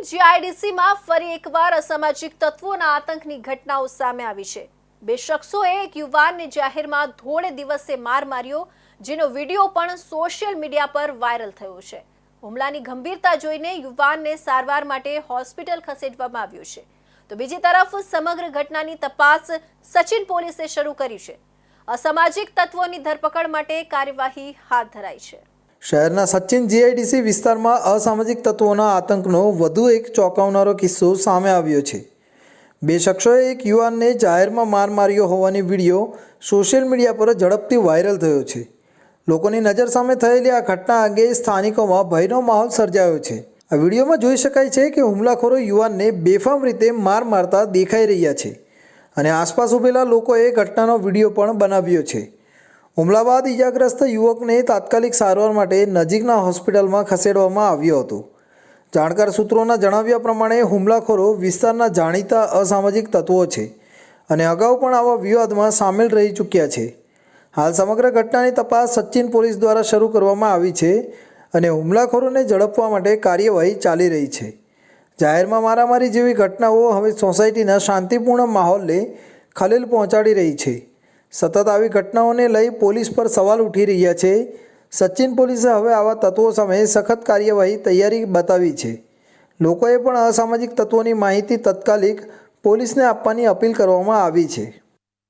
જીઆઈડીસીમાં ફરી એકવાર અસામાજિક તત્વોના આતંકની ઘટનાઓ સામે આવી છે। બે શખ્સોએ એક યુવાનને જાહેરમાં ધોળે દિવસે માર માર્યો, જેનો વિડીયો પણ સોશિયલ મીડિયા પર વાયરલ થયો છે। હુમલાની ગંભીરતા જોઈને યુવાનને સારવાર માટે હોસ્પિટલ ખસેડવામાં આવ્યો છે। તો બીજી તરફ સમગ્ર ઘટનાની તપાસ સચિન પોલીસે શરૂ કરી છે। અસામાજિક તત્વોની ધરપકડ માટે કાર્યવાહી હાથ ધરાઈ છે। શહેરના સચિન જીઆઈડીસી વિસ્તારમાં અસામાજિક તત્વોના આતંકનો વધુ એક ચોંકાવનારો કિસ્સો સામે આવ્યો છે। બે શખ્સોએ એક યુવાનને જાહેરમાં માર માર્યો હોવાની વિડીયો સોશિયલ મીડિયા પર ઝડપથી વાયરલ થયો છે। લોકોની નજર સામે થયેલી આ ઘટના અંગે સ્થાનિકોમાં ભયનો માહોલ સર્જાયો છે। આ વિડીયોમાં જોઈ શકાય છે કે હુમલાખોરો યુવાનને બેફામ રીતે માર મારતા દેખાઈ રહ્યા છે અને આસપાસ ઊભેલા લોકોએ ઘટનાનો વિડીયો પણ બનાવ્યો છે। હુમલા બાદ ઇજાગ્રસ્ત યુવકને તાત્કાલિક સારવાર માટે નજીકના હોસ્પિટલમાં ખસેડવામાં આવ્યો હતો। જાણકાર સૂત્રોના જણાવ્યા પ્રમાણે હુમલાખોરો વિસ્તારના જાણીતા અસામાજિક તત્વો છે અને અગાઉ પણ આવા વિવાદમાં સામેલ રહી ચૂક્યા છે। હાલ સમગ્ર ઘટનાની તપાસ સચિન પોલીસ દ્વારા શરૂ કરવામાં આવી છે અને હુમલાખોરોને ઝડપવા માટે કાર્યવાહી ચાલી રહી છે। જાહેરમાં મારામારી જેવી ઘટનાઓ હવે સોસાયટીના શાંતિપૂર્ણ માહોલને ખલેલ પહોંચાડી રહી છે। સતત આવી ઘટનાઓને લઈ પોલીસ પર સવાલ ઉઠી રહ્યા છે। સચિન પોલીસે હવે આવા તત્વો સામે સખત કાર્યવાહી તૈયારી બતાવી છે। લોકોએ પણ અસામાજિક તત્વોની માહિતી તાત્કાલિક પોલીસને આપવાની અપીલ કરવામાં આવી છે।